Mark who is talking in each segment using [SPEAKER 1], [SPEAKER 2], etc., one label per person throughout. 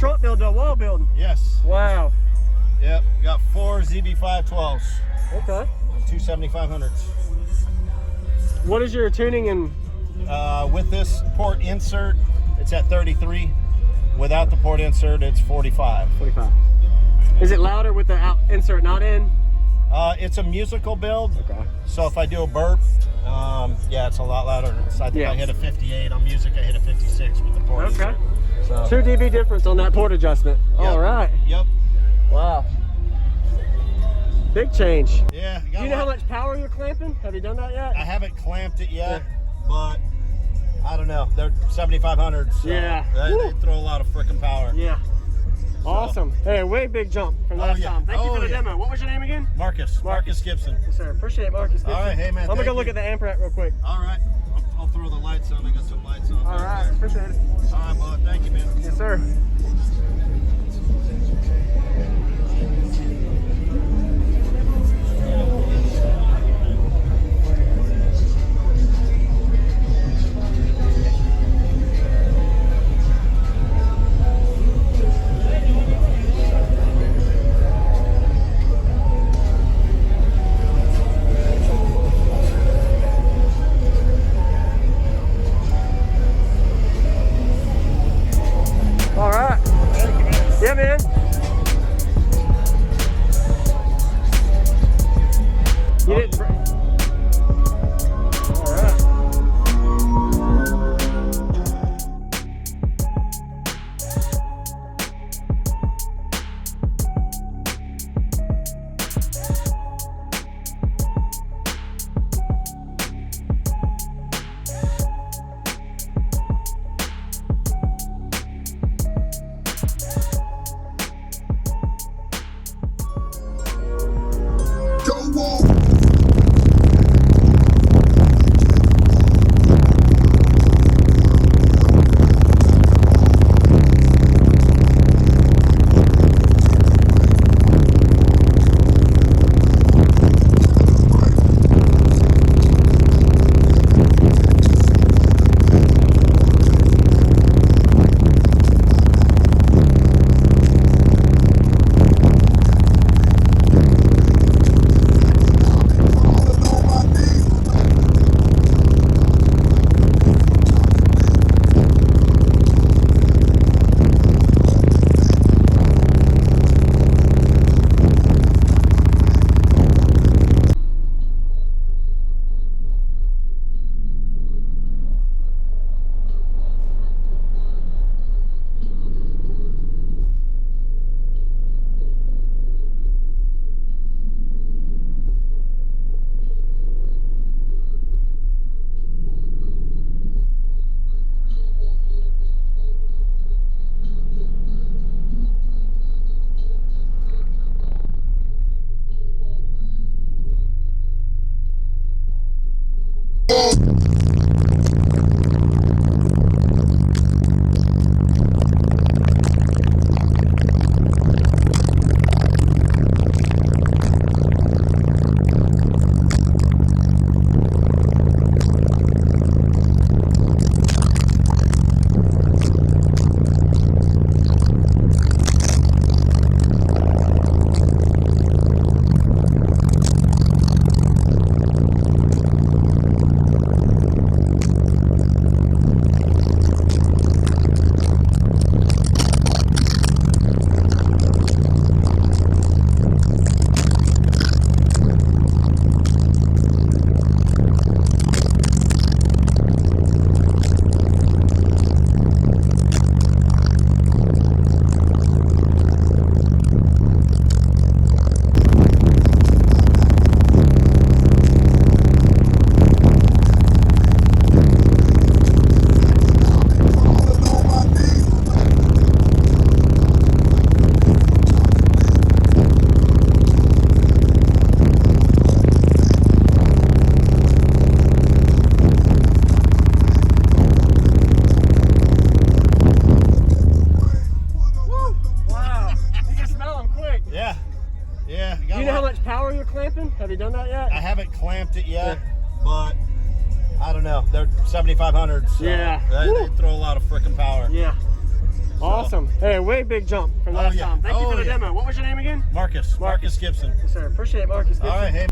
[SPEAKER 1] trunk build to a wall building?
[SPEAKER 2] Yes.
[SPEAKER 1] Wow.
[SPEAKER 2] Yep. We got 4 ZB512s.
[SPEAKER 1] Okay.
[SPEAKER 2] 2 7500s.
[SPEAKER 1] What is your tuning and?
[SPEAKER 2] With this port insert, it's at 33. Without the port insert, it's 45.
[SPEAKER 1] 45. Is it louder with the insert not in?
[SPEAKER 2] It's a musical build.
[SPEAKER 1] Okay.
[SPEAKER 2] So if I do a burp, yeah, it's a lot louder. So I think I hit a 58 on music. I hit a 56 with the port.
[SPEAKER 1] Okay.
[SPEAKER 2] So.
[SPEAKER 1] 2 dB difference on that port adjustment.
[SPEAKER 2] Yep.
[SPEAKER 1] All right.
[SPEAKER 2] Yep.
[SPEAKER 1] Wow. Big change.
[SPEAKER 2] Yeah.
[SPEAKER 1] Do you know how much power you're clamping? Have you done that yet?
[SPEAKER 2] I haven't clamped it yet, but I don't know. They're 7500s. So
[SPEAKER 1] yeah.
[SPEAKER 2] They throw a lot of freaking power.
[SPEAKER 1] Yeah. So. Awesome. Hey, way big jump from last time. Thank you for the demo. What was your name again?
[SPEAKER 2] Marcus. Marcus Gibson.
[SPEAKER 1] Yes, sir. Appreciate it, Marcus Gibson.
[SPEAKER 2] All right. Hey, man.
[SPEAKER 1] I'm going to go look at the amp rack real quick.
[SPEAKER 2] All right. I'll throw the lights on. I got some lights on.
[SPEAKER 1] All right. Appreciate it.
[SPEAKER 2] All right, bud. Thank you, man.
[SPEAKER 1] Yes, sir. Yeah, man. You didn't. All right. clamping? Have you done that yet?
[SPEAKER 2] I haven't clamped it yet, but I don't know. They're 7500s. So
[SPEAKER 1] yeah.
[SPEAKER 2] They throw a lot of freaking power.
[SPEAKER 1] Yeah. Awesome. Hey, way big jump from last time. Thank you for the demo. What was your name again?
[SPEAKER 2] Marcus Gibson.
[SPEAKER 1] Yes, sir. Appreciate it, Marcus Gibson.
[SPEAKER 2] All right, hey.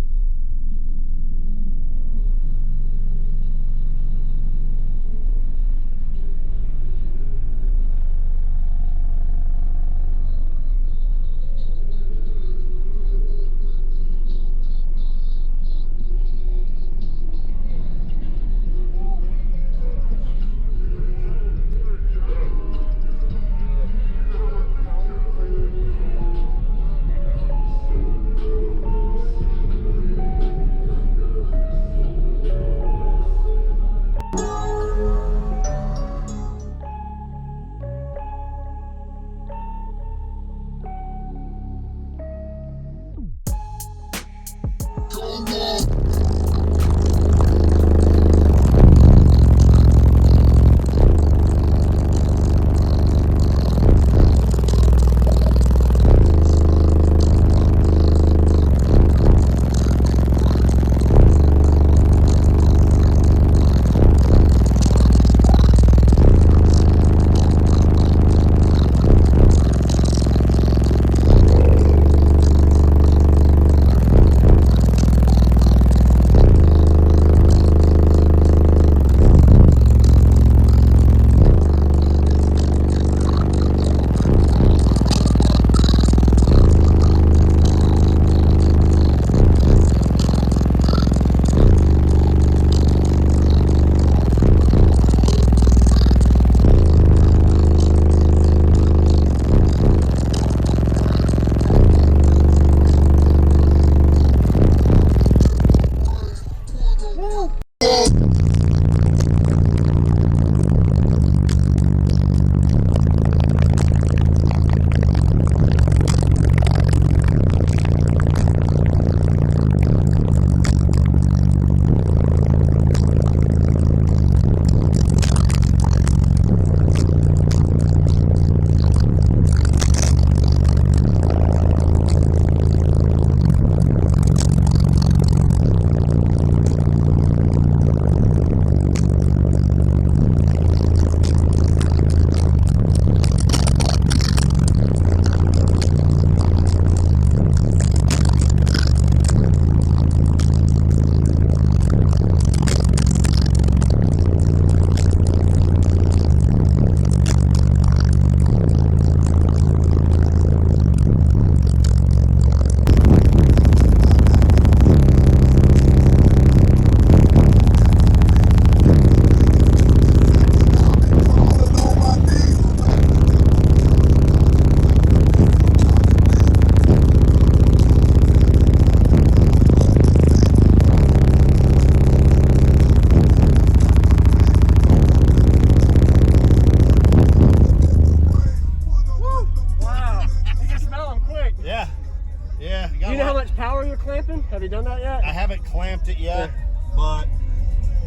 [SPEAKER 1] power you're clamping? Have you done that yet?
[SPEAKER 2] I haven't clamped it yet, but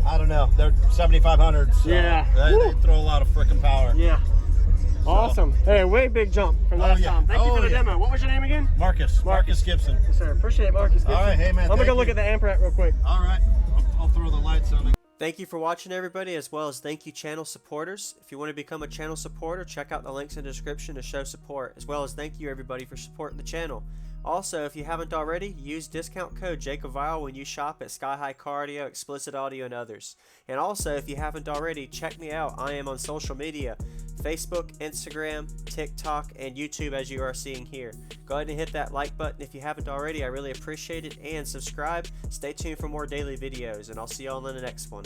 [SPEAKER 2] I don't know. They're 7500s. So
[SPEAKER 1] yeah.
[SPEAKER 2] They throw a lot of freaking power.
[SPEAKER 1] Yeah. So. Awesome. Hey, way big jump from last time. Thank you for the demo. What was your name again?
[SPEAKER 2] Marcus Gibson.
[SPEAKER 1] Yes, sir. Appreciate it, Marcus Gibson.
[SPEAKER 2] All right, hey man.
[SPEAKER 1] I'm gonna go look at the amp rack real quick.
[SPEAKER 2] All right. I'll throw the lights on it.
[SPEAKER 3] Thank you for watching, everybody, as well as thank you channel supporters. If you want to become a channel supporter, check out the links in the description to show support, as well as thank you everybody for supporting the channel. Also, if you haven't already, use discount code JacobViral when you shop at Sky High Cardio, Explicit Audio, and others. And also, if you haven't already, check me out. I am on social media, Facebook, Instagram, TikTok, and YouTube, as you are seeing here. Go ahead and hit that like button if you haven't already. I really appreciate it. And subscribe. Stay tuned for more daily videos, and I'll see you all in the next one.